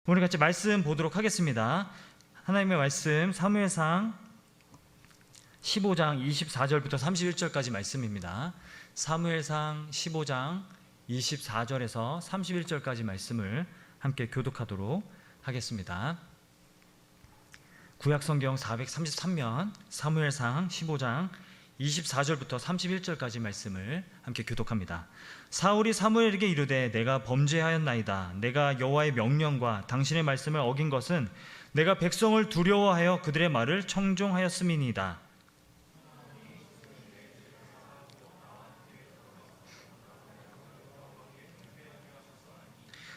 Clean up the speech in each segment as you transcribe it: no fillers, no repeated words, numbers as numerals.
우리 같이 말씀 보도록 하겠습니다. 하나님의 말씀 사무엘상 15장 24절부터 31절까지 말씀입니다. 사무엘상 15장 24절에서 31절까지 말씀을 함께 교독하도록 하겠습니다. 구약성경 433면 사무엘상 15장 24절부터 31절까지 말씀을 함께 교독합니다. 사울이 사무엘에게 이르되 내가 범죄하였나이다. 내가 여호와의 명령과 당신의 말씀을 어긴 것은 내가 백성을 두려워하여 그들의 말을 청종하였음이니이다.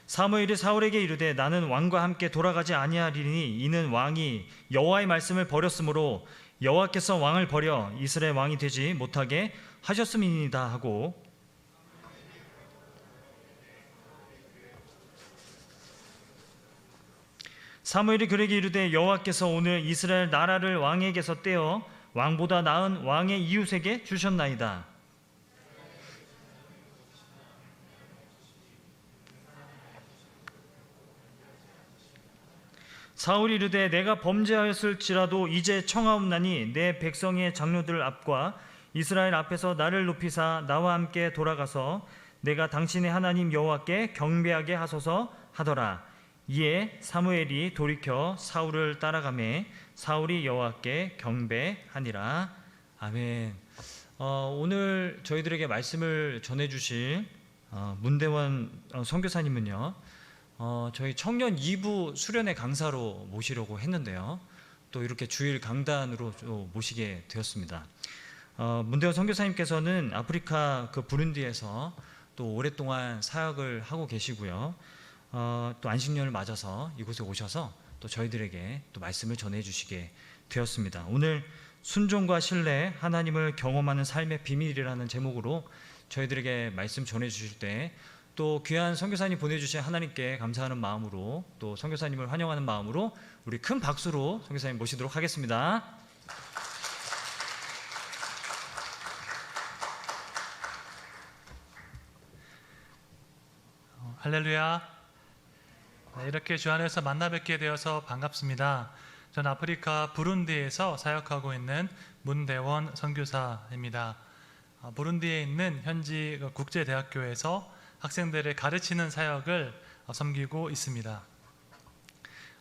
사무엘이 사울에게 이르되 나는 왕과 함께 돌아가지 아니하리니 이는 왕이 여호와의 말씀을 버렸으므로 여호와께서 왕을 버려 이스라엘 왕이 되지 못하게 하셨음이니이다 하고, 사무엘이 그에게 이르되 여호와께서 오늘 이스라엘 나라를 왕에게서 떼어 왕보다 나은 왕의 이웃에게 주셨나이다. 사울이 이르되 내가 범죄하였을지라도 이제 청하옵나니 내 백성의 장로들 앞과 이스라엘 앞에서 나를 높이사 나와 함께 돌아가서 내가 당신의 하나님 여호와께 경배하게 하소서 하더라. 이에 사무엘이 돌이켜 사울을 따라가매 사울이 여호와께 경배하니라. 아멘. 오늘 저희들에게 말씀을 전해주실 문대원 선교사님은요, 저희 청년 2부 수련회 강사로 모시려고 했는데요, 또 이렇게 주일 강단으로 모시게 되었습니다. 문대원 선교사님께서는 아프리카 부룬디에서 또 오랫동안 사역을 하고 계시고요, 또 안식년을 맞아서 이곳에 오셔서 또 저희들에게 또 말씀을 전해주시게 되었습니다. 오늘 순종과 신뢰, 하나님을 경험하는 삶의 비밀이라는 제목으로 저희들에게 말씀 전해주실 때 또 귀한 선교사님 보내주신 하나님께 감사하는 마음으로, 또 선교사님을 환영하는 마음으로 우리 큰 박수로 선교사님 모시도록 하겠습니다. 할렐루야. 이렇게 주 안에서 만나 뵙게 되어서 반갑습니다. 저는 아프리카 부룬디에서 사역하고 있는 문대원 선교사입니다. 부룬디에 있는 현지 국제대학교에서 학생들을 가르치는 사역을 섬기고 있습니다.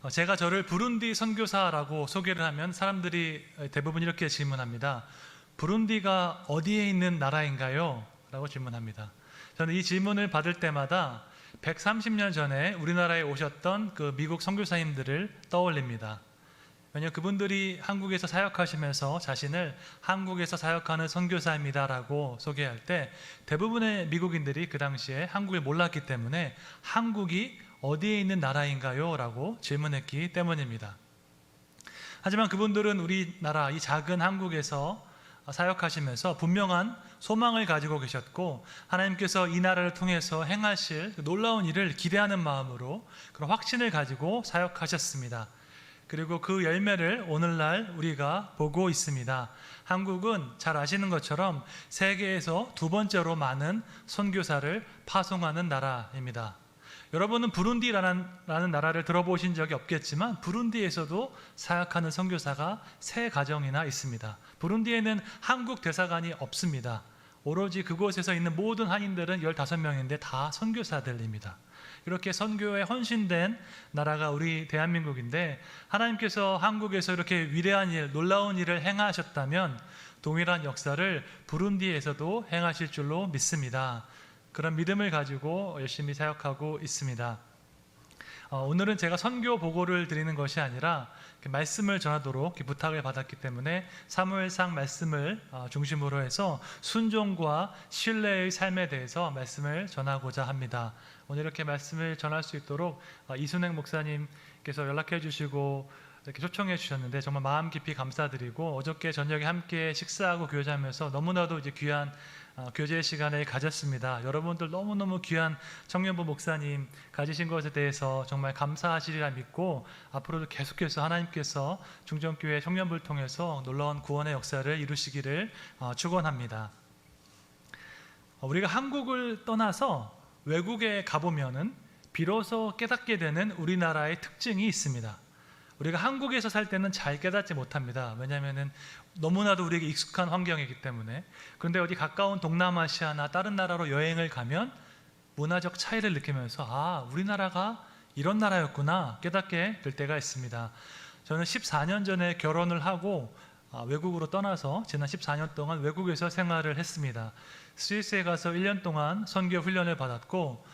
제가 저를 부룬디 선교사라고 소개를 하면 사람들이 대부분 이렇게 질문합니다. 부룬디가 어디에 있는 나라인가요? 라고 질문합니다. 저는 이 질문을 받을 때마다 130년 전에 우리나라에 오셨던 그 미국 선교사님들을 떠올립니다. 왜냐하면 그분들이 한국에서 사역하시면서 자신을 한국에서 사역하는 선교사입니다라고 소개할 때 대부분의 미국인들이 그 당시에 한국을 몰랐기 때문에 한국이 어디에 있는 나라인가요? 라고 질문했기 때문입니다. 하지만 그분들은 우리나라 이 작은 한국에서 사역하시면서 분명한 소망을 가지고 계셨고, 하나님께서 이 나라를 통해서 행하실 놀라운 일을 기대하는 마음으로 그런 확신을 가지고 사역하셨습니다. 그리고 그 열매를 오늘날 우리가 보고 있습니다. 한국은 잘 아시는 것처럼 세계에서 두 번째로 많은 선교사를 파송하는 나라입니다. 여러분은 부룬디라는 나라를 들어보신 적이 없겠지만 부룬디에서도 사역하는 선교사가 3가정이나 있습니다. 부룬디에는 한국 대사관이 없습니다. 오로지 그곳에서 있는 모든 한인들은 15명인데 다 선교사들입니다. 이렇게 선교에 헌신된 나라가 우리 대한민국인데, 하나님께서 한국에서 이렇게 위대한 일, 놀라운 일을 행하셨다면 동일한 역사를 부룬디에서도 행하실 줄로 믿습니다. 그런 믿음을 가지고 열심히 사역하고 있습니다. 오늘은 제가 선교 보고를 드리는 것이 아니라 말씀을 전하도록 부탁을 받았기 때문에 사무엘상 말씀을 중심으로 해서 순종과 신뢰의 삶에 대해서 말씀을 전하고자 합니다. 오늘 이렇게 말씀을 전할 수 있도록 이순행 목사님께서 연락해 주시고 이렇게 초청해 주셨는데 정말 마음 깊이 감사드리고, 어저께 저녁에 함께 식사하고 교제하면서 너무나도 귀한 교제 시간을 가졌습니다. 여러분들 너무너무 귀한 청년부 목사님 가지신 것에 대해서 정말 감사하시리라 믿고, 앞으로도 계속해서 하나님께서 중정교회 청년부를 통해서 놀라운 구원의 역사를 이루시기를 축원합니다. 우리가 한국을 떠나서 외국에 가보면은 비로소 깨닫게 되는 우리나라의 특징이 있습니다. 우리가 한국에서 살 때는 잘 깨닫지 못합니다. 왜냐하면 너무나도 우리에게 익숙한 환경이기 때문에. 그런데 어디 가까운 동남아시아나 다른 나라로 여행을 가면 문화적 차이를 느끼면서 우리나라가 이런 나라였구나 깨닫게 될 때가 있습니다. 저는 14년 전에 결혼을 하고 외국으로 떠나서 지난 14년 동안 외국에서 생활을 했습니다. 스위스에 가서 1년 동안 선교 훈련을 받았고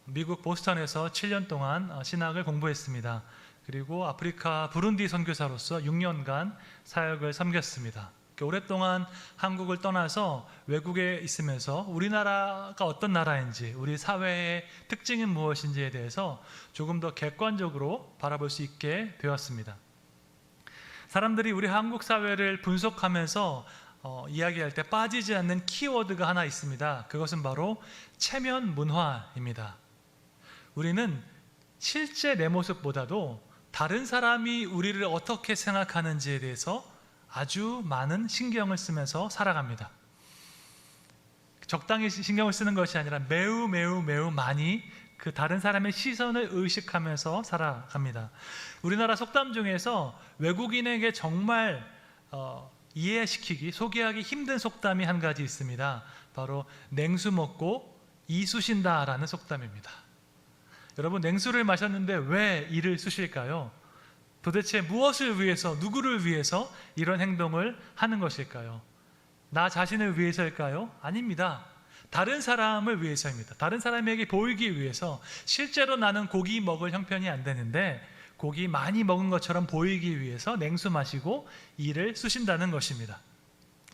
미국 보스턴에서 7년 동안 신학을 공부했습니다. 그리고 아프리카 부룬디 선교사로서 6년간 사역을 섬겼습니다. 오랫동안 한국을 떠나서 외국에 있으면서 우리나라가 어떤 나라인지, 우리 사회의 특징이 무엇인지에 대해서 조금 더 객관적으로 바라볼 수 있게 되었습니다. 사람들이 우리 한국 사회를 분석하면서 이야기할 때 빠지지 않는 키워드가 하나 있습니다. 그것은 바로 체면 문화입니다. 우리는 실제 내 모습보다도 다른 사람이 우리를 어떻게 생각하는지에 대해서 아주 많은 신경을 쓰면서 살아갑니다. 적당히 신경을 쓰는 것이 아니라 매우 많이 그 다른 사람의 시선을 의식하면서 살아갑니다. 우리나라 속담 중에서 외국인에게 정말 이해시키기, 소개하기 힘든 속담이 한 가지 있습니다. 바로 냉수 먹고 이 쑤신다라는 속담입니다. 여러분, 냉수를 마셨는데 왜 이를 쑤실까요? 도대체 무엇을 위해서, 누구를 위해서 이런 행동을 하는 것일까요? 나 자신을 위해서일까요? 아닙니다. 다른 사람을 위해서입니다. 다른 사람에게 보이기 위해서. 실제로 나는 고기 먹을 형편이 안 되는데 고기 많이 먹은 것처럼 보이기 위해서 냉수 마시고 이를 쑤신다는 것입니다.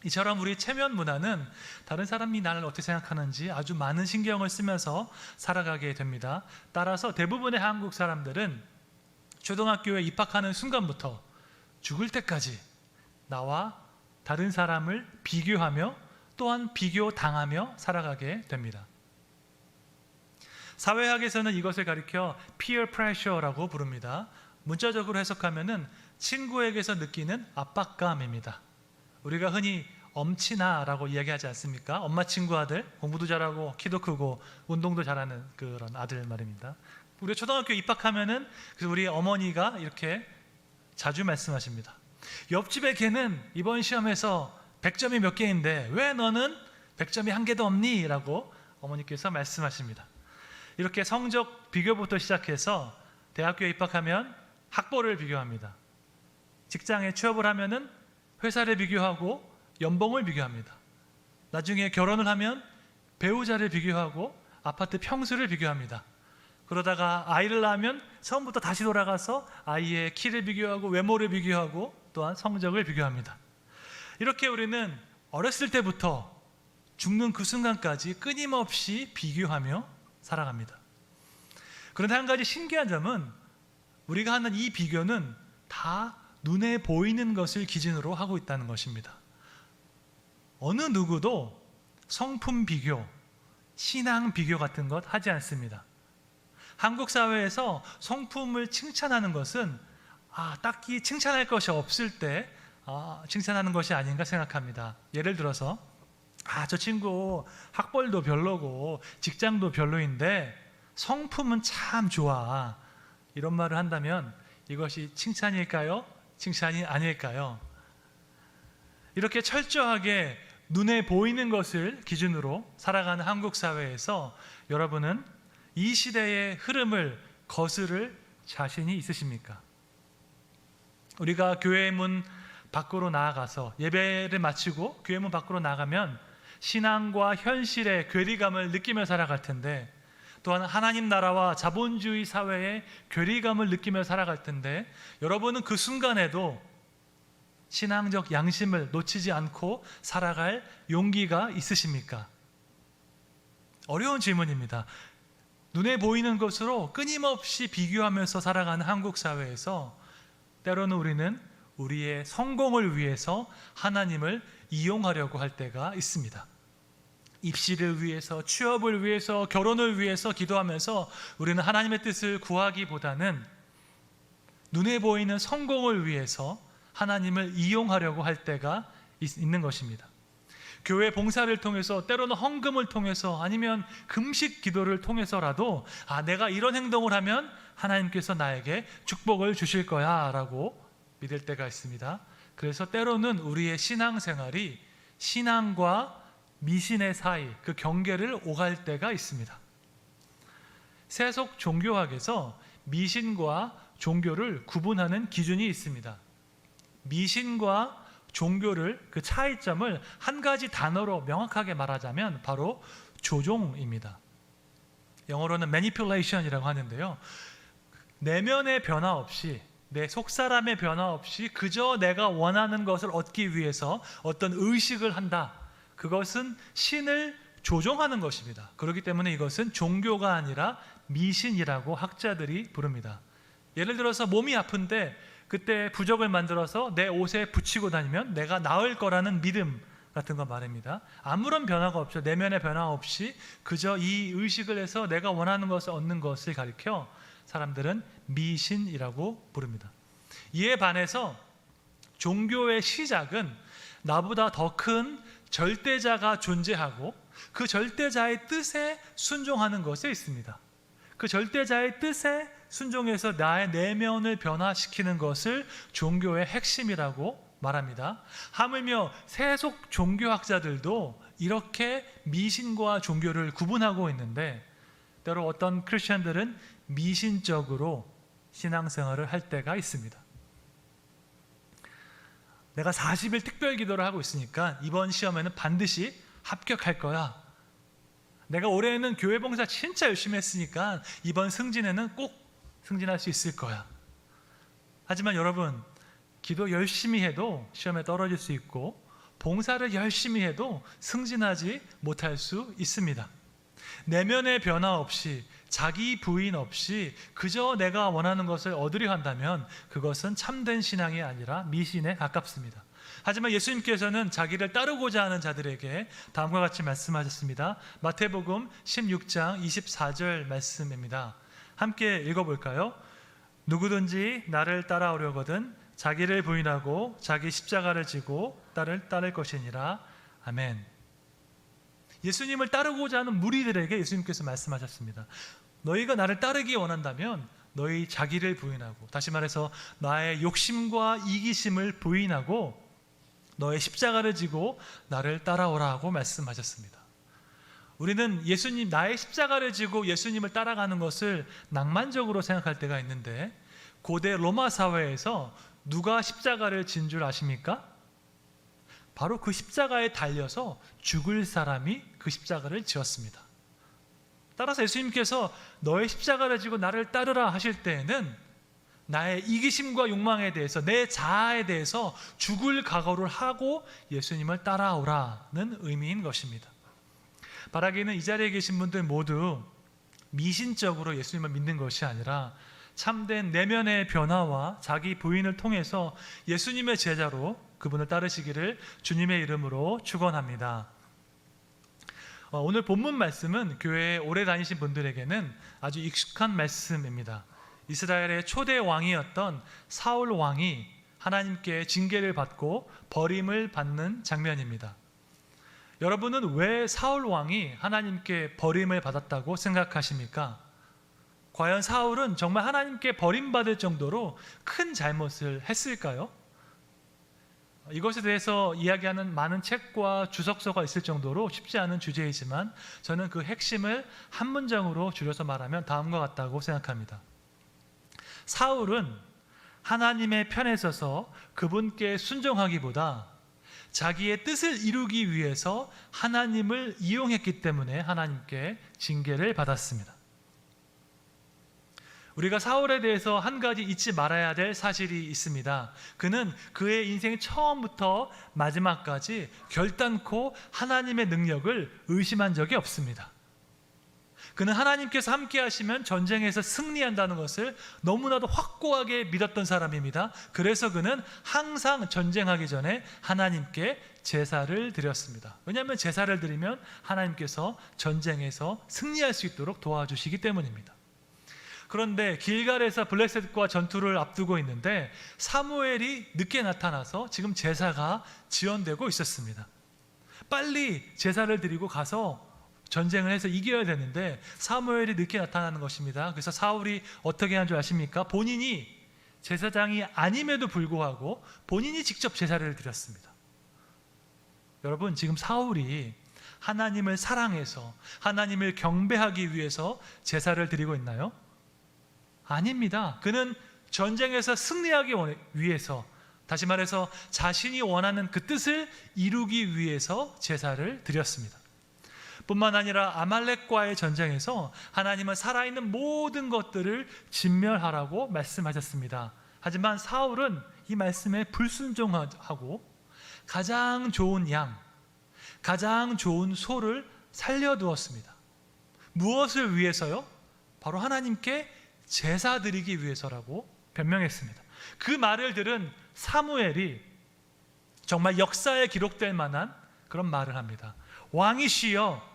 이처럼 우리 체면 문화는 다른 사람이 나를 어떻게 생각하는지 아주 많은 신경을 쓰면서 살아가게 됩니다. 따라서 대부분의 한국 사람들은 초등학교에 입학하는 순간부터 죽을 때까지 나와 다른 사람을 비교하며 또한 비교당하며 살아가게 됩니다. 사회학에서는 이것을 가리켜 peer pressure라고 부릅니다. 문자적으로 해석하면은 친구에게서 느끼는 압박감입니다. 우리가 흔히 엄친아라고 이야기하지 않습니까? 엄마 친구 아들, 공부도 잘하고 키도 크고 운동도 잘하는 그런 아들 말입니다. 우리 초등학교 입학하면은 우리 어머니가 이렇게 자주 말씀하십니다. 옆집의 걔는 이번 시험에서 100점이 몇 개인데 왜 너는 100점이 한 개도 없니? 라고 어머니께서 말씀하십니다. 이렇게 성적 비교부터 시작해서 대학교에 입학하면 학벌을 비교합니다. 직장에 취업을 하면은 회사를 비교하고 연봉을 비교합니다. 나중에 결혼을 하면 배우자를 비교하고 아파트 평수를 비교합니다. 그러다가 아이를 낳으면 처음부터 다시 돌아가서 아이의 키를 비교하고 외모를 비교하고 또한 성적을 비교합니다. 이렇게 우리는 어렸을 때부터 죽는 그 순간까지 끊임없이 비교하며 살아갑니다. 그런데 한 가지 신기한 점은 우리가 하는 이 비교는 다 눈에 보이는 것을 기준으로 하고 있다는 것입니다. 어느 누구도 성품 비교, 신앙 비교 같은 것 하지 않습니다. 한국 사회에서 성품을 칭찬하는 것은 딱히 칭찬할 것이 없을 때 칭찬하는 것이 아닌가 생각합니다. 예를 들어서 저 친구 학벌도 별로고 직장도 별로인데 성품은 참 좋아, 이런 말을 한다면 이것이 칭찬일까요? 칭찬이 아닐까요? 이렇게 철저하게 눈에 보이는 것을 기준으로 살아가는 한국 사회에서 여러분은 이 시대의 흐름을 거스를 자신이 있으십니까? 우리가 교회 문 밖으로 나아가서 예배를 마치고 교회 문 밖으로 나가면 신앙과 현실의 괴리감을 느끼며 살아갈 텐데, 또한 하나님 나라와 자본주의 사회의 괴리감을 느끼며 살아갈 텐데, 여러분은 그 순간에도 신앙적 양심을 놓치지 않고 살아갈 용기가 있으십니까? 어려운 질문입니다. 눈에 보이는 것으로 끊임없이 비교하면서 살아가는 한국 사회에서 때로는 우리는 우리의 성공을 위해서 하나님을 이용하려고 할 때가 있습니다. 입시를 위해서, 취업을 위해서, 결혼을 위해서 기도하면서 우리는 하나님의 뜻을 구하기보다는 눈에 보이는 성공을 위해서 하나님을 이용하려고 할 때가 있는 것입니다. 교회 봉사를 통해서, 때로는 헌금을 통해서, 아니면 금식 기도를 통해서라도 내가 이런 행동을 하면 하나님께서 나에게 축복을 주실 거야 라고 믿을 때가 있습니다. 그래서 때로는 우리의 신앙생활이 신앙과 미신의 사이, 그 경계를 오갈 때가 있습니다. 세속 종교학에서 미신과 종교를 구분하는 기준이 있습니다. 미신과 종교를, 그 차이점을 한 가지 단어로 명확하게 말하자면 바로 조종입니다. 영어로는 manipulation이라고 하는데요, 내면의 변화 없이, 내 속사람의 변화 없이 그저 내가 원하는 것을 얻기 위해서 어떤 의식을 한다, 그것은 신을 조종하는 것입니다. 그렇기 때문에 이것은 종교가 아니라 미신이라고 학자들이 부릅니다. 예를 들어서 몸이 아픈데 그때 부적을 만들어서 내 옷에 붙이고 다니면 내가 나을 거라는 믿음 같은 거 말입니다. 아무런 변화가 없죠. 내면의 변화 없이 그저 이 의식을 해서 내가 원하는 것을 얻는 것을 가리켜 사람들은 미신이라고 부릅니다. 이에 반해서 종교의 시작은 나보다 더 큰 절대자가 존재하고 그 절대자의 뜻에 순종하는 것에 있습니다. 그 절대자의 뜻에 순종해서 나의 내면을 변화시키는 것을 종교의 핵심이라고 말합니다. 하물며 세속 종교학자들도 이렇게 미신과 종교를 구분하고 있는데, 때로 어떤 크리스천들은 미신적으로 신앙생활을 할 때가 있습니다. 내가 40일 특별 기도를 하고 있으니까 이번 시험에는 반드시 합격할 거야. 내가 올해는 교회 봉사 진짜 열심히 했으니까 이번 승진에는 꼭 승진할 수 있을 거야. 하지만 여러분, 기도 열심히 해도 시험에 떨어질 수 있고, 봉사를 열심히 해도 승진하지 못할 수 있습니다. 내면의 변화 없이, 자기 부인 없이 그저 내가 원하는 것을 얻으려 한다면 그것은 참된 신앙이 아니라 미신에 가깝습니다. 하지만 예수님께서는 자기를 따르고자 하는 자들에게 다음과 같이 말씀하셨습니다. 마태복음 16장 24절 말씀입니다. 함께 읽어볼까요? 누구든지 나를 따라오려거든 자기를 부인하고 자기 십자가를 지고 나를 따를 것이니라. 아멘. 예수님을 따르고자 하는 무리들에게 예수님께서 말씀하셨습니다. 너희가 나를 따르기 원한다면 너희 자기를 부인하고, 다시 말해서 나의 욕심과 이기심을 부인하고 너의 십자가를 지고 나를 따라오라고 말씀하셨습니다. 우리는 예수님, 나의 십자가를 지고 예수님을 따라가는 것을 낭만적으로 생각할 때가 있는데, 고대 로마 사회에서 누가 십자가를 진 줄 아십니까? 바로 그 십자가에 달려서 죽을 사람이 그 십자가를 지었습니다. 따라서 예수님께서 너의 십자가를 지고 나를 따르라 하실 때에는 나의 이기심과 욕망에 대해서, 내 자아에 대해서 죽을 각오를 하고 예수님을 따라오라는 의미인 것입니다. 바라기는 이 자리에 계신 분들 모두 미신적으로 예수님을 믿는 것이 아니라 참된 내면의 변화와 자기 부인을 통해서 예수님의 제자로 그분을 따르시기를 주님의 이름으로 축원합니다. 오늘 본문 말씀은 교회에 오래 다니신 분들에게는 아주 익숙한 말씀입니다. 이스라엘의 초대 왕이었던 사울 왕이 하나님께 징계를 받고 버림을 받는 장면입니다. 여러분은 왜 사울 왕이 하나님께 버림을 받았다고 생각하십니까? 과연 사울은 정말 하나님께 버림받을 정도로 큰 잘못을 했을까요? 이것에 대해서 이야기하는 많은 책과 주석서가 있을 정도로 쉽지 않은 주제이지만 저는 그 핵심을 한 문장으로 줄여서 말하면 다음과 같다고 생각합니다. 사울은 하나님의 편에 서서 그분께 순종하기보다 자기의 뜻을 이루기 위해서 하나님을 이용했기 때문에 하나님께 징계를 받았습니다. 우리가 사울에 대해서 한 가지 잊지 말아야 될 사실이 있습니다. 그는 그의 인생 처음부터 마지막까지 결단코 하나님의 능력을 의심한 적이 없습니다. 그는 하나님께서 함께 하시면 전쟁에서 승리한다는 것을 너무나도 확고하게 믿었던 사람입니다. 그래서 그는 항상 전쟁하기 전에 하나님께 제사를 드렸습니다. 왜냐하면 제사를 드리면 하나님께서 전쟁에서 승리할 수 있도록 도와주시기 때문입니다. 그런데 길갈에서 블레셋과 전투를 앞두고 있는데 사무엘이 늦게 나타나서 지금 제사가 지연되고 있었습니다. 빨리 제사를 드리고 가서 전쟁을 해서 이겨야 되는데 사무엘이 늦게 나타나는 것입니다. 그래서 사울이 어떻게 한 줄 아십니까? 본인이 제사장이 아님에도 불구하고 본인이 직접 제사를 드렸습니다. 여러분, 지금 사울이 하나님을 사랑해서 하나님을 경배하기 위해서 제사를 드리고 있나요? 아닙니다. 그는 전쟁에서 승리하기 위해서, 다시 말해서 자신이 원하는 그 뜻을 이루기 위해서 제사를 드렸습니다. 뿐만 아니라 아말렉과의 전쟁에서 하나님은 살아있는 모든 것들을 진멸하라고 말씀하셨습니다. 하지만 사울은 이 말씀에 불순종하고 가장 좋은 양, 가장 좋은 소를 살려두었습니다. 무엇을 위해서요? 바로 하나님께 제사 드리기 위해서라고 변명했습니다. 그 말을 들은 사무엘이 정말 역사에 기록될 만한 그런 말을 합니다. 왕이시여,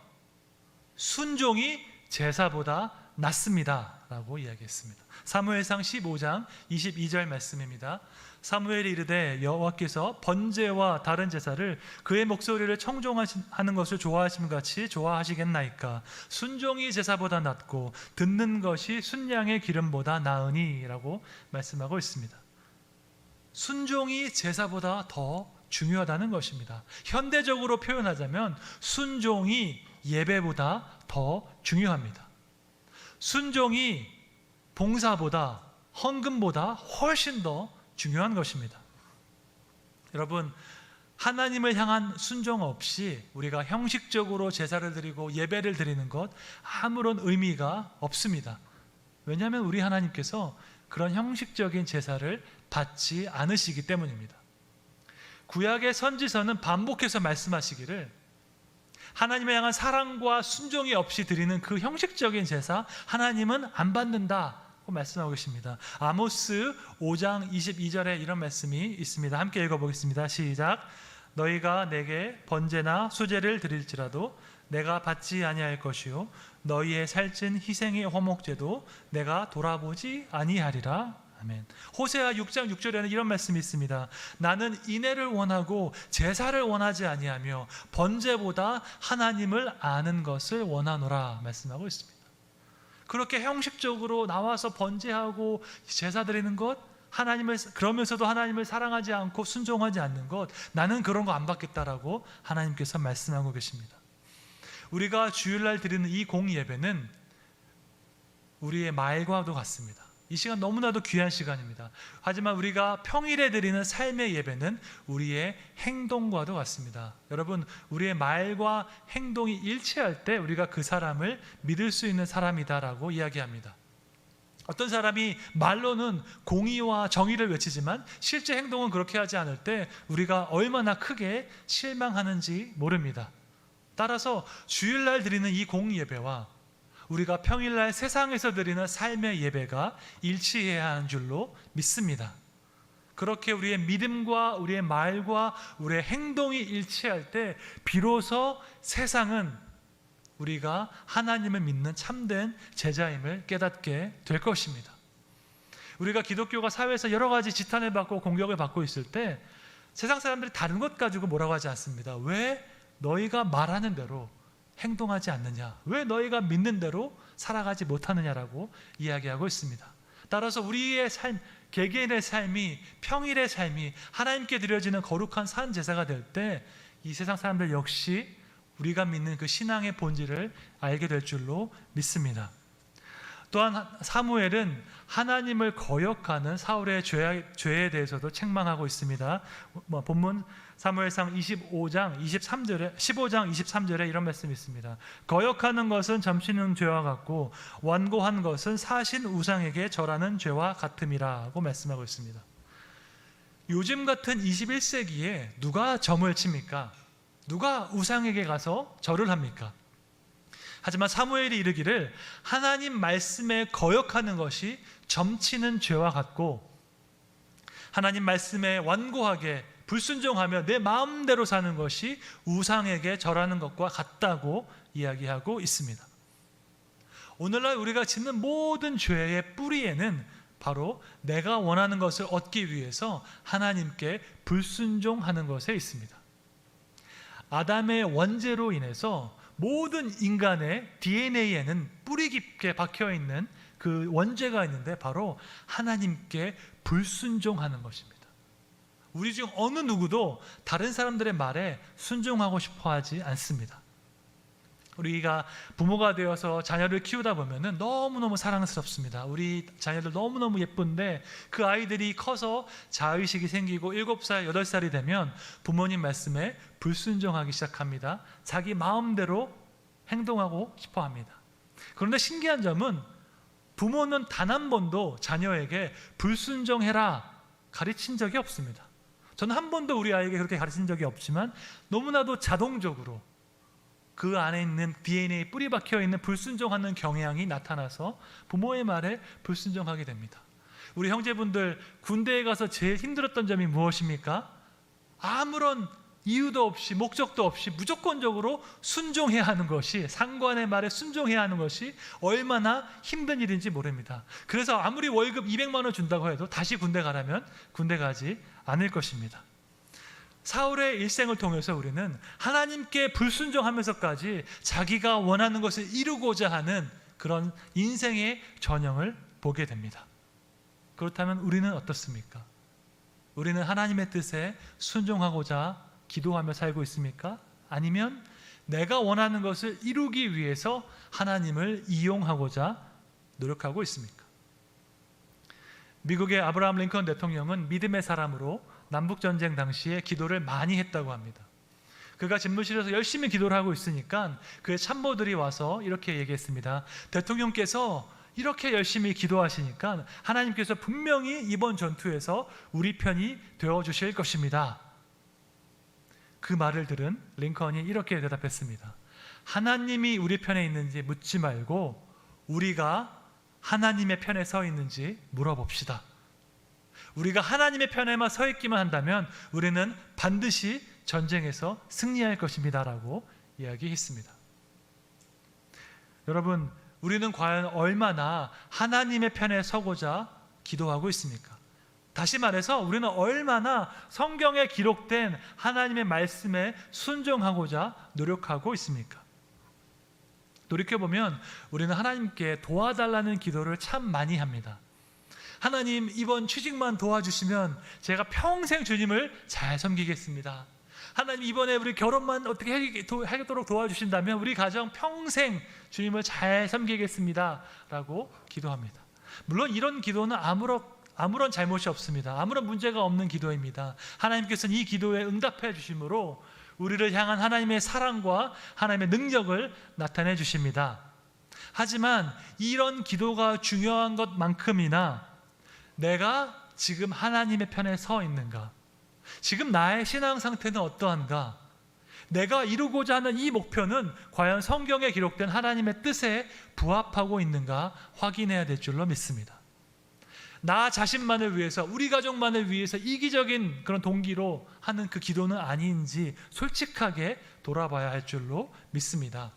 순종이 제사보다 낫습니다 라고 이야기했습니다. 사무엘상 15장 22절 말씀입니다. 사무엘이 이르되 여호와께서 번제와 다른 제사를 그의 목소리를 청종하는 것을 좋아하심 같이 좋아하시겠나이까? 순종이 제사보다 낫고 듣는 것이 순양의 기름보다 나으니 라고 말씀하고 있습니다. 순종이 제사보다 더 중요하다는 것입니다. 현대적으로 표현하자면 순종이 예배보다 더 중요합니다. 순종이 봉사보다, 헌금보다 훨씬 더 중요한 것입니다. 여러분, 하나님을 향한 순종 없이 우리가 형식적으로 제사를 드리고 예배를 드리는 것 아무런 의미가 없습니다. 왜냐하면 우리 하나님께서 그런 형식적인 제사를 받지 않으시기 때문입니다. 구약의 선지서는 반복해서 말씀하시기를 하나님을 향한 사랑과 순종이 없이 드리는 그 형식적인 제사 하나님은 안 받는다고 말씀하고 계십니다. 아모스 5장 22절에 이런 말씀이 있습니다. 함께 읽어보겠습니다. 시작. 너희가 내게 번제나 수제를 드릴지라도 내가 받지 아니할 것이요 너희의 살찐 희생의 화목제도 내가 돌아보지 아니하리라. 아멘. 호세아 6장 6절에는 이런 말씀이 있습니다. 나는 인애를 원하고 제사를 원하지 아니하며 번제보다 하나님을 아는 것을 원하노라 말씀하고 있습니다. 그렇게 형식적으로 나와서 번제하고 제사 드리는 것, 그러면서도 하나님을 사랑하지 않고 순종하지 않는 것, 나는 그런 거 안 받겠다라고 하나님께서 말씀하고 계십니다. 우리가 주일날 드리는 이 공예배는 우리의 말과도 같습니다. 이 시간 너무나도 귀한 시간입니다. 하지만 우리가 평일에 드리는 삶의 예배는 우리의 행동과도 같습니다. 여러분, 우리의 말과 행동이 일치할 때 우리가 그 사람을 믿을 수 있는 사람이다라고 이야기합니다. 어떤 사람이 말로는 공의와 정의를 외치지만 실제 행동은 그렇게 하지 않을 때 우리가 얼마나 크게 실망하는지 모릅니다. 따라서 주일날 드리는 이 공예배와 우리가 평일날 세상에서 드리는 삶의 예배가 일치해야 하는 줄로 믿습니다. 그렇게 우리의 믿음과 우리의 말과 우리의 행동이 일치할 때 비로소 세상은 우리가 하나님을 믿는 참된 제자임을 깨닫게 될 것입니다. 우리가 기독교가 사회에서 여러 가지 지탄을 받고 공격을 받고 있을 때 세상 사람들이 다른 것 가지고 뭐라고 하지 않습니다. 왜 너희가 말하는 대로 행동하지 않느냐? 왜 너희가 믿는 대로 살아가지 못하느냐라고 이야기하고 있습니다. 따라서 우리의 삶, 개개인의 삶이, 평일의 삶이 하나님께 드려지는 거룩한 산 제사가 될 때 이 세상 사람들 역시 우리가 믿는 그 신앙의 본질을 알게 될 줄로 믿습니다. 또한 사무엘은 하나님을 거역하는 사울의 죄에 대해서도 책망하고 있습니다. 본문 사무엘상 15장 23절에 이런 말씀이 있습니다. 거역하는 것은 점치는 죄와 같고 완고한 것은 사신 우상에게 절하는 죄와 같음이라고 말씀하고 있습니다. 요즘 같은 21세기에 누가 점을 칩니까? 누가 우상에게 가서 절을 합니까? 하지만 사무엘이 이르기를 하나님 말씀에 거역하는 것이 점치는 죄와 같고 하나님 말씀에 완고하게 불순종하며 내 마음대로 사는 것이 우상에게 절하는 것과 같다고 이야기하고 있습니다. 오늘날 우리가 짓는 모든 죄의 뿌리에는 바로 내가 원하는 것을 얻기 위해서 하나님께 불순종하는 것에 있습니다. 아담의 원죄로 인해서 모든 인간의 DNA에는 뿌리 깊게 박혀 있는 그 원죄가 있는데 바로 하나님께 불순종하는 것입니다. 우리 중 어느 누구도 다른 사람들의 말에 순종하고 싶어 하지 않습니다. 우리가 부모가 되어서 자녀를 키우다 보면 너무너무 사랑스럽습니다. 우리 자녀들 너무너무 예쁜데 그 아이들이 커서 자의식이 생기고 7살, 8살이 되면 부모님 말씀에 불순종하기 시작합니다. 자기 마음대로 행동하고 싶어 합니다. 그런데 신기한 점은 부모는 단 한 번도 자녀에게 불순종해라 가르친 적이 없습니다. 저는 한 번도 우리 아이에게 그렇게 가르친 적이 없지만 너무나도 자동적으로 그 안에 있는 DNA 뿌리 박혀 있는 불순종하는 경향이 나타나서 부모의 말에 불순종하게 됩니다. 우리 형제분들 군대에 가서 제일 힘들었던 점이 무엇입니까? 아무런 이유도 없이 목적도 없이 무조건적으로 순종해야 하는 것이, 상관의 말에 순종해야 하는 것이 얼마나 힘든 일인지 모릅니다. 그래서 아무리 월급 200만 원 준다고 해도 다시 군대 가라면 군대 가지 않을 것입니다. 사울의 일생을 통해서 우리는 하나님께 불순종하면서까지 자기가 원하는 것을 이루고자 하는 그런 인생의 전형을 보게 됩니다. 그렇다면 우리는 어떻습니까? 우리는 하나님의 뜻에 순종하고자 기도하며 살고 있습니까? 아니면 내가 원하는 것을 이루기 위해서 하나님을 이용하고자 노력하고 있습니까? 미국의 아브라함 링컨 대통령은 믿음의 사람으로 남북전쟁 당시에 기도를 많이 했다고 합니다. 그가 집무실에서 열심히 기도를 하고 있으니까 그의 참모들이 와서 이렇게 얘기했습니다. 대통령께서 이렇게 열심히 기도하시니까 하나님께서 분명히 이번 전투에서 우리 편이 되어주실 것입니다. 그 말을 들은 링컨이 이렇게 대답했습니다. 하나님이 우리 편에 있는지 묻지 말고 우리가 하나님의 편에 서 있는지 물어봅시다. 우리가 하나님의 편에만 서 있기만 한다면 우리는 반드시 전쟁에서 승리할 것입니다 라고 이야기했습니다. 여러분, 우리는 과연 얼마나 하나님의 편에 서고자 기도하고 있습니까? 다시 말해서 우리는 얼마나 성경에 기록된 하나님의 말씀에 순종하고자 노력하고 있습니까? 돌이켜보면 우리는 하나님께 도와달라는 기도를 참 많이 합니다. 하나님, 이번 취직만 도와주시면 제가 평생 주님을 잘 섬기겠습니다. 하나님, 이번에 우리 결혼만 어떻게 하도록 도와주신다면 우리 가정 평생 주님을 잘 섬기겠습니다 라고 기도합니다. 물론 이런 기도는 아무런 잘못이 없습니다. 아무런 문제가 없는 기도입니다. 하나님께서는 이 기도에 응답해 주심으로 우리를 향한 하나님의 사랑과 하나님의 능력을 나타내 주십니다. 하지만 이런 기도가 중요한 것만큼이나 내가 지금 하나님의 편에 서 있는가? 지금 나의 신앙 상태는 어떠한가? 내가 이루고자 하는 이 목표는 과연 성경에 기록된 하나님의 뜻에 부합하고 있는가 확인해야 될 줄로 믿습니다. 나 자신만을 위해서, 우리 가족만을 위해서 이기적인 그런 동기로 하는 그 기도는 아닌지 솔직하게 돌아봐야 할 줄로 믿습니다.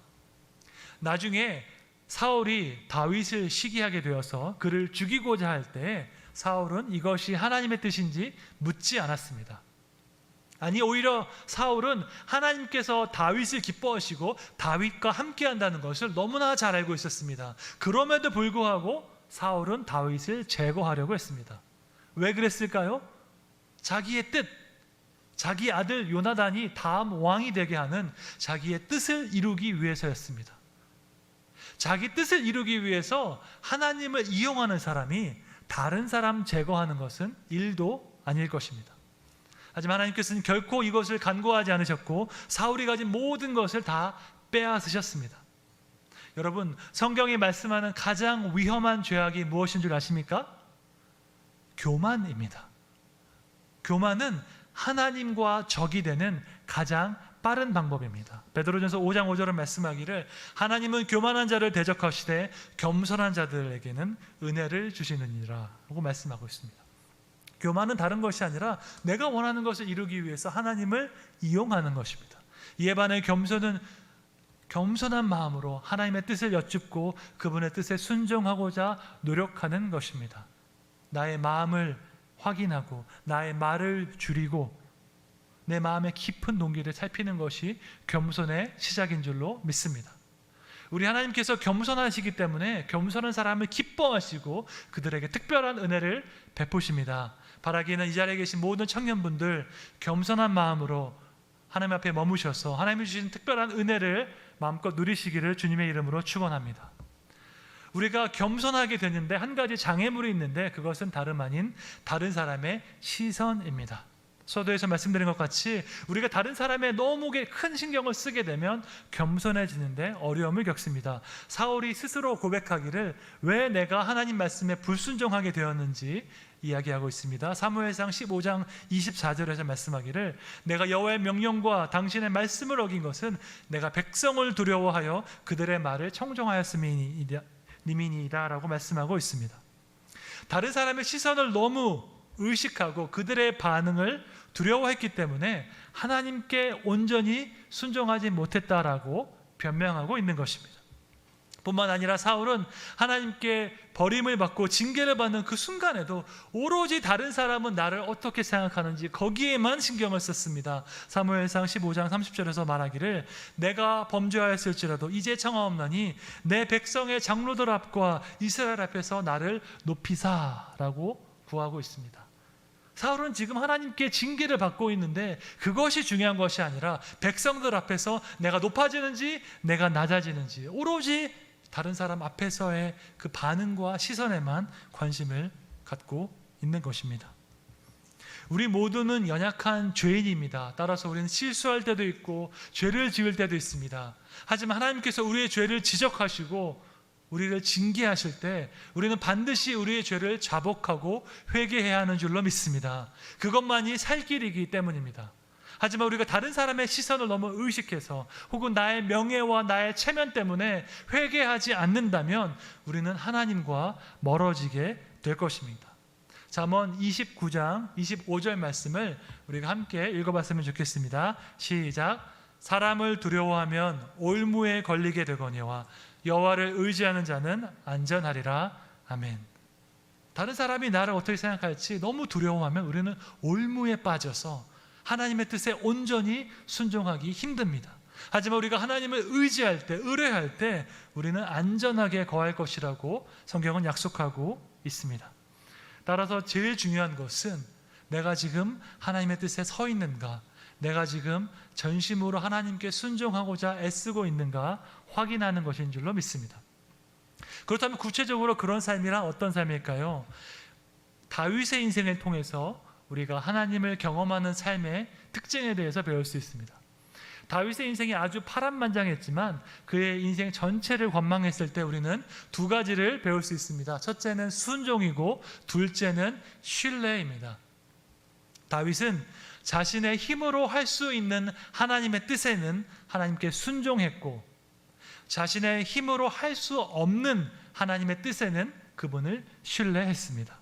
나중에 사울이 다윗을 시기하게 되어서 그를 죽이고자 할 때 사울은 이것이 하나님의 뜻인지 묻지 않았습니다. 아니, 오히려 사울은 하나님께서 다윗을 기뻐하시고 다윗과 함께 한다는 것을 너무나 잘 알고 있었습니다. 그럼에도 불구하고 사울은 다윗을 제거하려고 했습니다. 왜 그랬을까요? 자기의 뜻, 자기 아들 요나단이 다음 왕이 되게 하는 자기의 뜻을 이루기 위해서였습니다. 자기 뜻을 이루기 위해서 하나님을 이용하는 사람이 다른 사람 제거하는 것은 일도 아닐 것입니다. 하지만 하나님께서는 결코 이것을 간과하지 않으셨고 사울이 가진 모든 것을 다 빼앗으셨습니다. 여러분, 성경이 말씀하는 가장 위험한 죄악이 무엇인 줄 아십니까? 교만입니다. 교만은 하나님과 적이 되는 가장 빠른 방법입니다. 베드로전서 5장 5절은 말씀하기를 하나님은 교만한 자를 대적하시되 겸손한 자들에게는 은혜를 주시느니라 라고 말씀하고 있습니다. 교만은 다른 것이 아니라 내가 원하는 것을 이루기 위해서 하나님을 이용하는 것입니다. 이에 반해 겸손은 겸손한 마음으로 하나님의 뜻을 여쭙고 그분의 뜻에 순종하고자 노력하는 것입니다. 나의 마음을 확인하고 나의 말을 줄이고 내 마음의 깊은 동기를 살피는 것이 겸손의 시작인 줄로 믿습니다. 우리 하나님께서 겸손하시기 때문에 겸손한 사람을 기뻐하시고 그들에게 특별한 은혜를 베푸십니다. 바라기는 이 자리에 계신 모든 청년분들 겸손한 마음으로 하나님 앞에 머무셔서 하나님이 주신 특별한 은혜를 마음껏 누리시기를 주님의 이름으로 축원합니다. 우리가 겸손하게 되는데 한 가지 장애물이 있는데 그것은 다름 아닌 다른 사람의 시선입니다. 서두에서 말씀드린 것 같이 우리가 다른 사람의 너무 큰 신경을 쓰게 되면 겸손해지는데 어려움을 겪습니다. 사울이 스스로 고백하기를 왜 내가 하나님 말씀에 불순종하게 되었는지 이야기하고 있습니다. 사무엘상 15장 24절에서 말씀하기를 내가 여호와의 명령과 당신의 말씀을 어긴 것은 내가 백성을 두려워하여 그들의 말을 청종하였음이니이다 라고 말씀하고 있습니다. 다른 사람의 시선을 너무 의식하고 그들의 반응을 두려워했기 때문에 하나님께 온전히 순종하지 못했다라고 변명하고 있는 것입니다. 뿐만 아니라 사울은 하나님께 버림을 받고 징계를 받는 그 순간에도 오로지 다른 사람은 나를 어떻게 생각하는지 거기에만 신경을 썼습니다. 사무엘상 15장 30절에서 말하기를 내가 범죄하였을지라도 이제 청하옵나니 내 백성의 장로들 앞과 이스라엘 앞에서 나를 높이사라고 구하고 있습니다. 사울은 지금 하나님께 징계를 받고 있는데 그것이 중요한 것이 아니라 백성들 앞에서 내가 높아지는지 내가 낮아지는지 오로지 다른 사람 앞에서의 그 반응과 시선에만 관심을 갖고 있는 것입니다. 우리 모두는 연약한 죄인입니다. 따라서 우리는 실수할 때도 있고 죄를 지을 때도 있습니다. 하지만 하나님께서 우리의 죄를 지적하시고 우리를 징계하실 때 우리는 반드시 우리의 죄를 자복하고 회개해야 하는 줄로 믿습니다. 그것만이 살 길이기 때문입니다. 하지만 우리가 다른 사람의 시선을 너무 의식해서 혹은 나의 명예와 나의 체면 때문에 회개하지 않는다면 우리는 하나님과 멀어지게 될 것입니다. 잠언 29장 25절 말씀을 우리가 함께 읽어봤으면 좋겠습니다. 시작. 사람을 두려워하면 올무에 걸리게 되거니와 여호와를 의지하는 자는 안전하리라. 아멘. 다른 사람이 나를 어떻게 생각할지 너무 두려워하면 우리는 올무에 빠져서 하나님의 뜻에 온전히 순종하기 힘듭니다. 하지만 우리가 하나님을 의지할 때, 의뢰할 때 우리는 안전하게 거할 것이라고 성경은 약속하고 있습니다. 따라서 제일 중요한 것은 내가 지금 하나님의 뜻에 서 있는가, 내가 지금 전심으로 하나님께 순종하고자 애쓰고 있는가 확인하는 것인 줄로 믿습니다. 그렇다면 구체적으로 그런 삶이란 어떤 삶일까요? 다윗의 인생을 통해서 우리가 하나님을 경험하는 삶의 특징에 대해서 배울 수 있습니다. 다윗의 인생이 아주 파란만장했지만 그의 인생 전체를 관망했을 때 우리는 두 가지를 배울 수 있습니다. 첫째는 순종이고 둘째는 신뢰입니다. 다윗은 자신의 힘으로 할 수 있는 하나님의 뜻에는 하나님께 순종했고 자신의 힘으로 할 수 없는 하나님의 뜻에는 그분을 신뢰했습니다.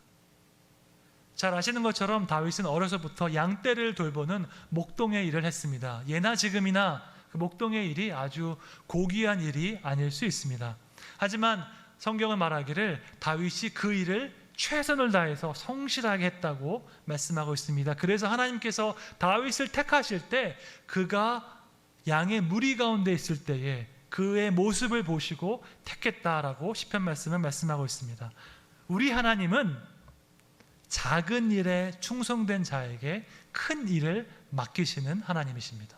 잘 아시는 것처럼 다윗은 어려서부터 양떼를 돌보는 목동의 일을 했습니다. 예나 지금이나 그 목동의 일이 아주 고귀한 일이 아닐 수 있습니다. 하지만 성경은 말하기를 다윗이 그 일을 최선을 다해서 성실하게 했다고 말씀하고 있습니다. 그래서 하나님께서 다윗을 택하실 때 그가 양의 무리 가운데 있을 때에 그의 모습을 보시고 택했다라고 시편 말씀은 말씀하고 있습니다. 우리 하나님은 작은 일에 충성된 자에게 큰 일을 맡기시는 하나님이십니다.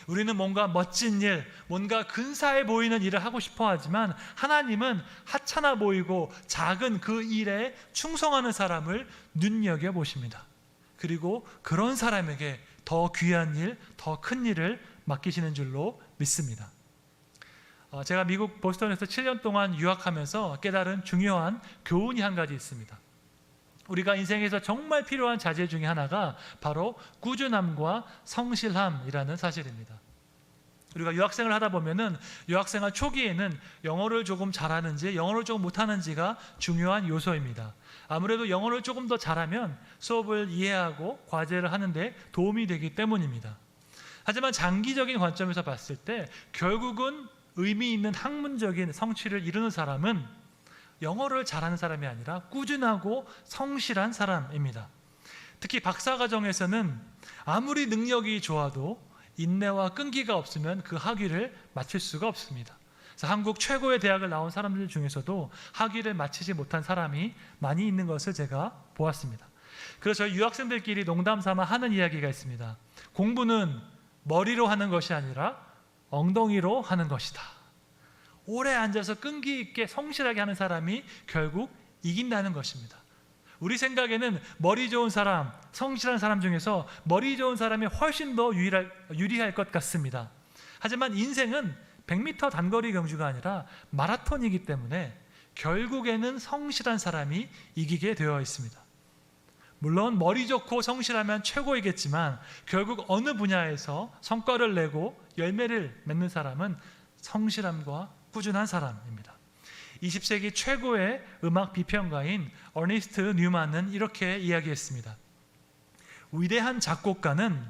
우리는 뭔가 멋진 일, 뭔가 근사해 보이는 일을 하고 싶어 하지만 하나님은 하찮아 보이고 작은 그 일에 충성하는 사람을 눈여겨보십니다. 그리고 그런 사람에게 더 귀한 일, 더 큰 일을 맡기시는 줄로 믿습니다. 제가 미국 보스턴에서 7년 동안 유학하면서 깨달은 중요한 교훈이 한 가지 있습니다. 우리가 인생에서 정말 필요한 자질 중에 하나가 바로 꾸준함과 성실함이라는 사실입니다. 우리가 유학생을 하다 보면은 유학생활 초기에는 영어를 조금 잘하는지 영어를 조금 못하는지가 중요한 요소입니다. 아무래도 영어를 조금 더 잘하면 수업을 이해하고 과제를 하는데 도움이 되기 때문입니다. 하지만 장기적인 관점에서 봤을 때 결국은 의미 있는 학문적인 성취를 이루는 사람은 영어를 잘하는 사람이 아니라 꾸준하고 성실한 사람입니다. 특히 박사과정에서는 아무리 능력이 좋아도 인내와 끈기가 없으면 그 학위를 마칠 수가 없습니다. 그래서 한국 최고의 대학을 나온 사람들 중에서도 학위를 마치지 못한 사람이 많이 있는 것을 제가 보았습니다. 그래서 저희 유학생들끼리 농담 삼아 하는 이야기가 있습니다. 공부는 머리로 하는 것이 아니라 엉덩이로 하는 것이다. 오래 앉아서 끈기 있게 성실하게 하는 사람이 결국 이긴다는 것입니다. 우리 생각에는 머리 좋은 사람, 성실한 사람 중에서 머리 좋은 사람이 훨씬 더 유리할 것 같습니다. 하지만 인생은 100m 단거리 경주가 아니라 마라톤이기 때문에 결국에는 성실한 사람이 이기게 되어 있습니다. 물론 머리 좋고 성실하면 최고이겠지만 결국 어느 분야에서 성과를 내고 열매를 맺는 사람은 성실함과 꾸준한 사람입니다. 20세기 최고의 음악 비평가인 어니스트 뉴만은 이렇게 이야기했습니다. 위대한 작곡가는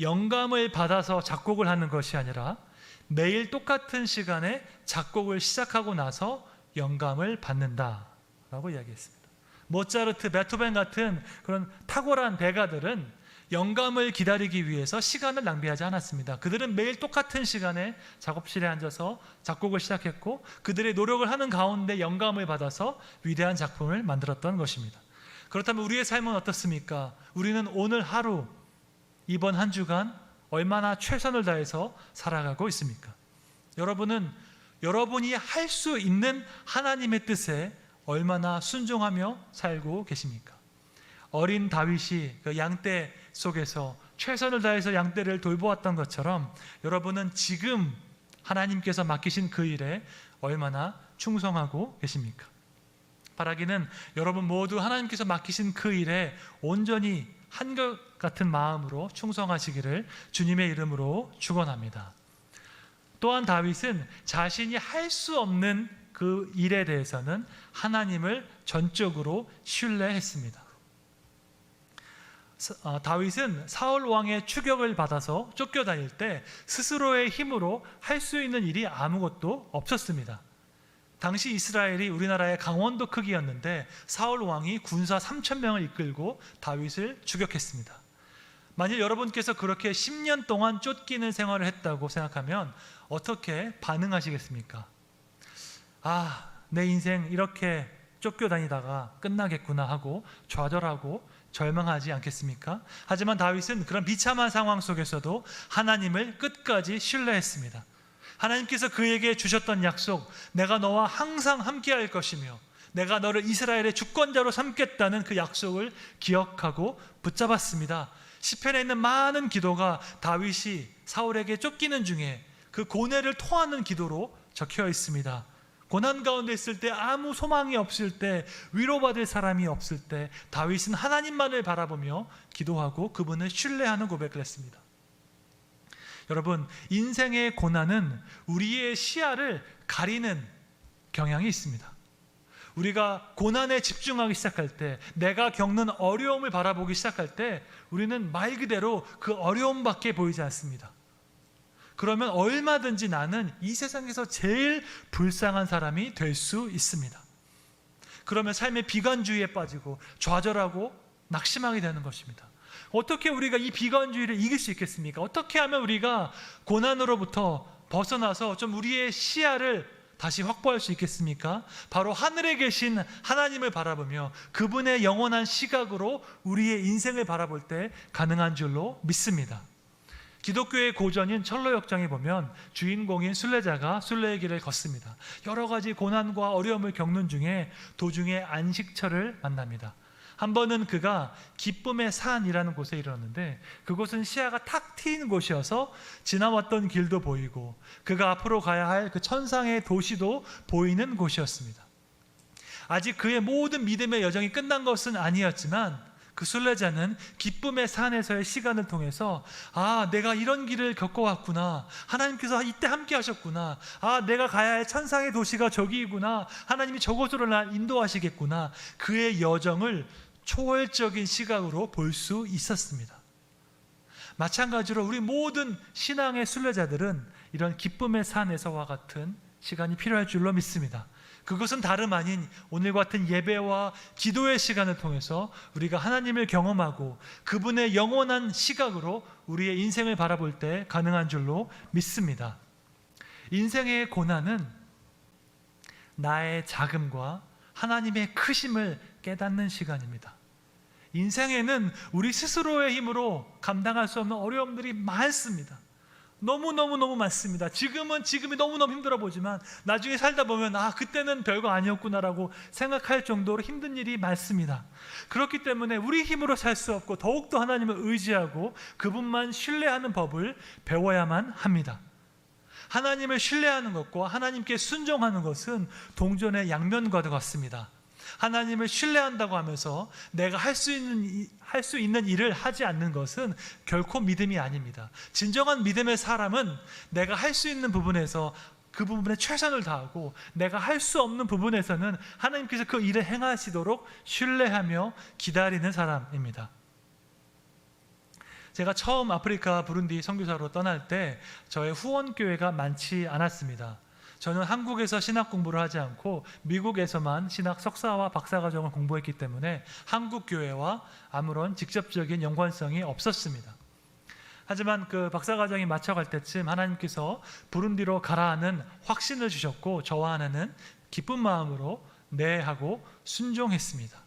영감을 받아서 작곡을 하는 것이 아니라 매일 똑같은 시간에 작곡을 시작하고 나서 영감을 받는다라고 이야기했습니다. 모차르트, 베토벤 같은 그런 탁월한 대가들은 영감을 기다리기 위해서 시간을 낭비하지 않았습니다. 그들은 매일 똑같은 시간에 작업실에 앉아서 작곡을 시작했고 그들의 노력을 하는 가운데 영감을 받아서 위대한 작품을 만들었던 것입니다. 그렇다면 우리의 삶은 어떻습니까? 우리는 오늘 하루, 이번 한 주간 얼마나 최선을 다해서 살아가고 있습니까? 여러분은 여러분이 할 수 있는 하나님의 뜻에 얼마나 순종하며 살고 계십니까? 어린 다윗이 그 양떼 속에서 최선을 다해서 양떼를 돌보았던 것처럼 여러분은 지금 하나님께서 맡기신 그 일에 얼마나 충성하고 계십니까? 바라기는 여러분 모두 하나님께서 맡기신 그 일에 온전히 한결 같은 마음으로 충성하시기를 주님의 이름으로 축원합니다. 또한 다윗은 자신이 할 수 없는 그 일에 대해서는 하나님을 전적으로 신뢰했습니다. 다윗은 사울 왕의 추격을 받아서 쫓겨다닐 때 스스로의 힘으로 할 수 있는 일이 아무것도 없었습니다. 당시 이스라엘이 우리나라의 강원도 크기였는데 사울 왕이 군사 3,000명을 이끌고 다윗을 추격했습니다. 만일 여러분께서 그렇게 10년 동안 쫓기는 생활을 했다고 생각하면 어떻게 반응하시겠습니까? 내 인생 이렇게 쫓겨다니다가 끝나겠구나 하고 좌절하고 절망하지 않겠습니까? 하지만 다윗은 그런 비참한 상황 속에서도 하나님을 끝까지 신뢰했습니다. 하나님께서 그에게 주셨던 약속, 내가 너와 항상 함께할 것이며 내가 너를 이스라엘의 주권자로 삼겠다는 그 약속을 기억하고 붙잡았습니다. 시편에 있는 많은 기도가 다윗이 사울에게 쫓기는 중에 그 고뇌를 토하는 기도로 적혀 있습니다. 고난 가운데 있을 때, 아무 소망이 없을 때, 위로받을 사람이 없을 때 다윗은 하나님만을 바라보며 기도하고 그분을 신뢰하는 고백을 했습니다. 여러분, 인생의 고난은 우리의 시야를 가리는 경향이 있습니다. 우리가 고난에 집중하기 시작할 때, 내가 겪는 어려움을 바라보기 시작할 때 우리는 말 그대로 그 어려움밖에 보이지 않습니다. 그러면 얼마든지 나는 이 세상에서 제일 불쌍한 사람이 될 수 있습니다. 그러면 삶의 비관주의에 빠지고 좌절하고 낙심하게 되는 것입니다. 어떻게 우리가 이 비관주의를 이길 수 있겠습니까? 어떻게 하면 우리가 고난으로부터 벗어나서 좀 우리의 시야를 다시 확보할 수 있겠습니까? 바로 하늘에 계신 하나님을 바라보며 그분의 영원한 시각으로 우리의 인생을 바라볼 때 가능한 줄로 믿습니다. 기독교의 고전인 철로역정에 보면 주인공인 순례자가 순례의 길을 걷습니다. 여러 가지 고난과 어려움을 겪는 중에 도중에 안식처를 만납니다. 한 번은 그가 기쁨의 산이라는 곳에 이르렀는데 그곳은 시야가 탁 트인 곳이어서 지나왔던 길도 보이고 그가 앞으로 가야 할 그 천상의 도시도 보이는 곳이었습니다. 아직 그의 모든 믿음의 여정이 끝난 것은 아니었지만 그 순례자는 기쁨의 산에서의 시간을 통해서 내가 이런 길을 겪어왔구나, 하나님께서 이때 함께 하셨구나, 내가 가야 할 천상의 도시가 저기이구나, 하나님이 저곳으로 날 인도하시겠구나, 그의 여정을 초월적인 시각으로 볼 수 있었습니다. 마찬가지로 우리 모든 신앙의 순례자들은 이런 기쁨의 산에서와 같은 시간이 필요할 줄로 믿습니다. 그것은 다름 아닌 오늘 같은 예배와 기도의 시간을 통해서 우리가 하나님을 경험하고 그분의 영원한 시각으로 우리의 인생을 바라볼 때 가능한 줄로 믿습니다. 인생의 고난은 나의 작음과 하나님의 크심을 깨닫는 시간입니다. 인생에는 우리 스스로의 힘으로 감당할 수 없는 어려움들이 많습니다. 너무 많습니다. 지금이 너무너무 힘들어 보지만 나중에 살다 보면 그때는 별거 아니었구나라고 생각할 정도로 힘든 일이 많습니다. 그렇기 때문에 우리 힘으로 살 수 없고 더욱더 하나님을 의지하고 그분만 신뢰하는 법을 배워야만 합니다. 하나님을 신뢰하는 것과 하나님께 순종하는 것은 동전의 양면과도 같습니다. 하나님을 신뢰한다고 하면서 내가 할 수 있는 일을 하지 않는 것은 결코 믿음이 아닙니다. 진정한 믿음의 사람은 내가 할 수 있는 부분에서 그 부분에 최선을 다하고 내가 할 수 없는 부분에서는 하나님께서 그 일을 행하시도록 신뢰하며 기다리는 사람입니다. 제가 처음 아프리카 부룬디 선교사로 떠날 때 저의 후원교회가 많지 않았습니다. 저는 한국에서 신학 공부를 하지 않고 미국에서만 신학 석사와 박사과정을 공부했기 때문에 한국 교회와 아무런 직접적인 연관성이 없었습니다. 하지만 그 박사과정이 마쳐갈 때쯤 하나님께서 부룬디로 가라는 확신을 주셨고 저와 하나는 기쁜 마음으로 네 하고 순종했습니다.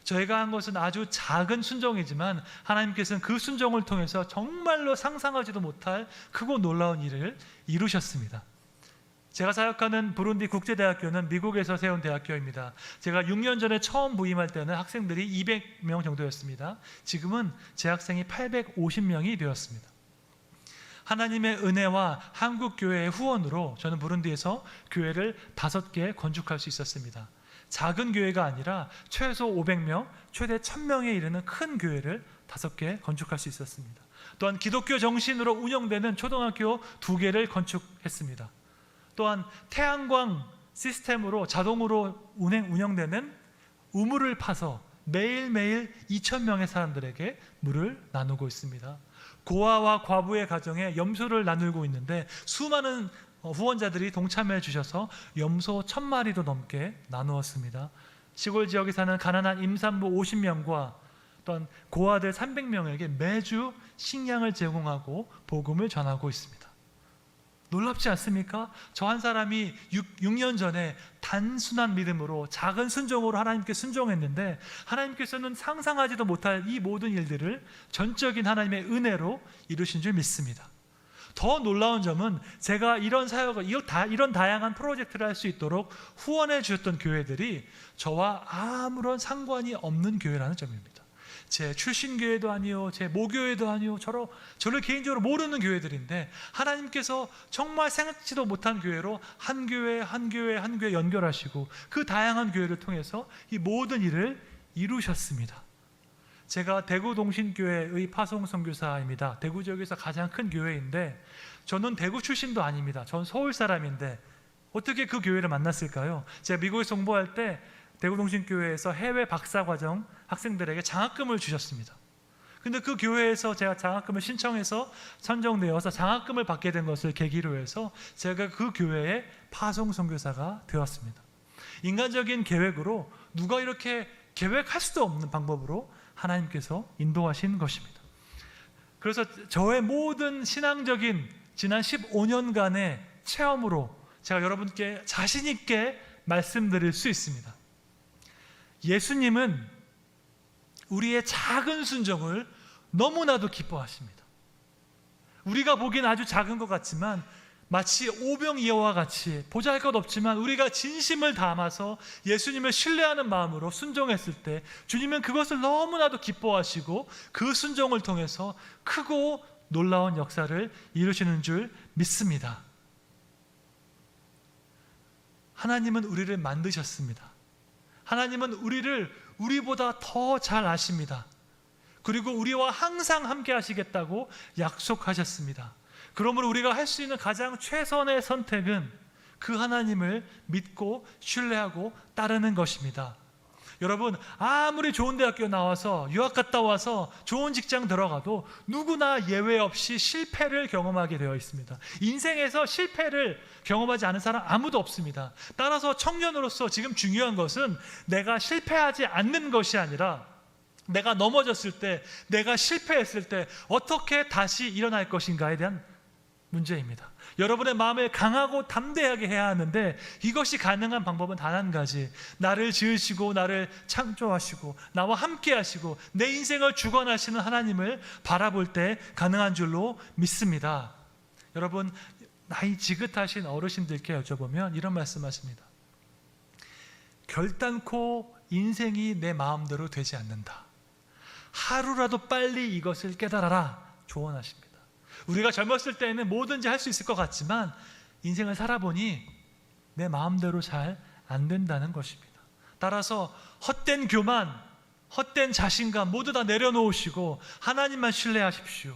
저희가 한 것은 아주 작은 순종이지만 하나님께서는 그 순종을 통해서 정말로 상상하지도 못할 크고 놀라운 일을 이루셨습니다. 제가 사역하는 부룬디 국제대학교는 미국에서 세운 대학교입니다. 제가 6년 전에 처음 부임할 때는 학생들이 200명 정도였습니다. 지금은 재학생이 850명이 되었습니다. 하나님의 은혜와 한국 교회의 후원으로 저는 부룬디에서 교회를 5개 건축할 수 있었습니다. 작은 교회가 아니라 최소 500명, 최대 1000명에 이르는 큰 교회를 5개 건축할 수 있었습니다. 또한 기독교 정신으로 운영되는 초등학교 2개를 건축했습니다. 또한 태양광 시스템으로 자동으로 운영되는 우물을 파서 매일매일 2,000명의 사람들에게 물을 나누고 있습니다. 고아와 과부의 가정에 염소를 나누고 있는데 수많은 후원자들이 동참해 주셔서 염소 1,000마리도 넘게 나누었습니다. 시골 지역에 사는 가난한 임산부 50명과 또한 고아들 300명에게 매주 식량을 제공하고 복음을 전하고 있습니다. 놀랍지 않습니까? 저 한 사람이 6년 전에 단순한 믿음으로 작은 순종으로 하나님께 순종했는데 하나님께서는 상상하지도 못할 이 모든 일들을 전적인 하나님의 은혜로 이루신 줄 믿습니다. 더 놀라운 점은 제가 이런 사역을, 이런 다양한 프로젝트를 할 수 있도록 후원해 주셨던 교회들이 저와 아무런 상관이 없는 교회라는 점입니다. 제 출신 교회도 아니요, 제 모교회도 아니요, 저를 개인적으로 모르는 교회들인데 하나님께서 정말 생각지도 못한 교회로 한 교회 연결하시고 그 다양한 교회를 통해서 이 모든 일을 이루셨습니다. 제가 대구 동신교회의 파송 선교사입니다. 대구 지역에서 가장 큰 교회인데 저는 대구 출신도 아닙니다. 전 서울 사람인데 어떻게 그 교회를 만났을까요? 제가 미국에서 공부할 때 대구 동신교회에서 해외 박사과정 학생들에게 장학금을 주셨습니다. 근데 그 교회에서 제가 장학금을 신청해서 선정되어서 장학금을 받게 된 것을 계기로 해서 제가 그 교회의 파송 선교사가 되었습니다. 인간적인 계획으로 누가 이렇게 계획할 수도 없는 방법으로 하나님께서 인도하신 것입니다. 그래서 저의 모든 신앙적인 지난 15년간의 체험으로 제가 여러분께 자신 있게 말씀드릴 수 있습니다. 예수님은 우리의 작은 순종을 너무나도 기뻐하십니다. 우리가 보기엔 아주 작은 것 같지만 마치 오병이어와 같이 보잘것없지만 우리가 진심을 담아서 예수님을 신뢰하는 마음으로 순종했을 때 주님은 그것을 너무나도 기뻐하시고 그 순종을 통해서 크고 놀라운 역사를 이루시는 줄 믿습니다. 하나님은 우리를 만드셨습니다. 하나님은 우리를 우리보다 더 잘 아십니다. 그리고 우리와 항상 함께 하시겠다고 약속하셨습니다. 그러므로 우리가 할 수 있는 가장 최선의 선택은 그 하나님을 믿고 신뢰하고 따르는 것입니다. 여러분, 아무리 좋은 대학교 나와서 유학 갔다 와서 좋은 직장 들어가도 누구나 예외 없이 실패를 경험하게 되어 있습니다. 인생에서 실패를 경험하지 않은 사람 아무도 없습니다. 따라서 청년으로서 지금 중요한 것은 내가 실패하지 않는 것이 아니라 내가 넘어졌을 때, 내가 실패했을 때 어떻게 다시 일어날 것인가에 대한 문제입니다. 여러분의 마음을 강하고 담대하게 해야 하는데 이것이 가능한 방법은 단 한 가지, 나를 지으시고 나를 창조하시고 나와 함께 하시고 내 인생을 주관하시는 하나님을 바라볼 때 가능한 줄로 믿습니다. 여러분, 나이 지긋하신 어르신들께 여쭤보면 이런 말씀하십니다. 결단코 인생이 내 마음대로 되지 않는다. 하루라도 빨리 이것을 깨달아라 조언하십니다. 우리가 젊었을 때는 뭐든지 할 수 있을 것 같지만 인생을 살아보니 내 마음대로 잘 안 된다는 것입니다. 따라서 헛된 교만, 헛된 자신감 모두 다 내려놓으시고 하나님만 신뢰하십시오.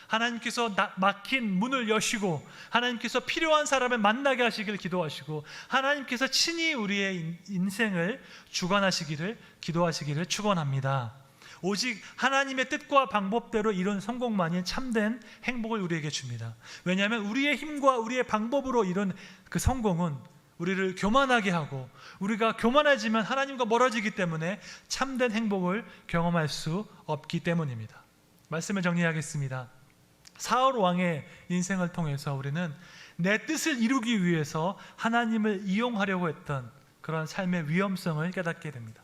하나님께서 막힌 문을 여시고 하나님께서 필요한 사람을 만나게 하시기를 기도하시고 하나님께서 친히 우리의 인생을 주관하시기를 기도하시기를 축원합니다. 오직 하나님의 뜻과 방법대로 이룬 성공만이 참된 행복을 우리에게 줍니다. 왜냐하면 우리의 힘과 우리의 방법으로 이룬 그 성공은 우리를 교만하게 하고 우리가 교만해지면 하나님과 멀어지기 때문에 참된 행복을 경험할 수 없기 때문입니다. 말씀을 정리하겠습니다. 사울 왕의 인생을 통해서 우리는 내 뜻을 이루기 위해서 하나님을 이용하려고 했던 그런 삶의 위험성을 깨닫게 됩니다.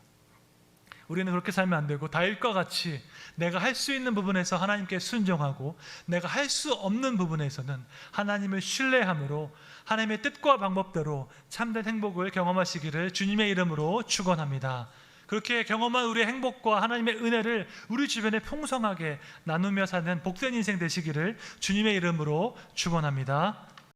우리는 그렇게 살면 안 되고 다윗과 같이 내가 할 수 있는 부분에서 하나님께 순종하고 내가 할 수 없는 부분에서는 하나님을 신뢰함으로 하나님의 뜻과 방법대로 참된 행복을 경험하시기를 주님의 이름으로 축원합니다. 그렇게 경험한 우리의 행복과 하나님의 은혜를 우리 주변에 풍성하게 나누며 사는 복된 인생 되시기를 주님의 이름으로 축원합니다.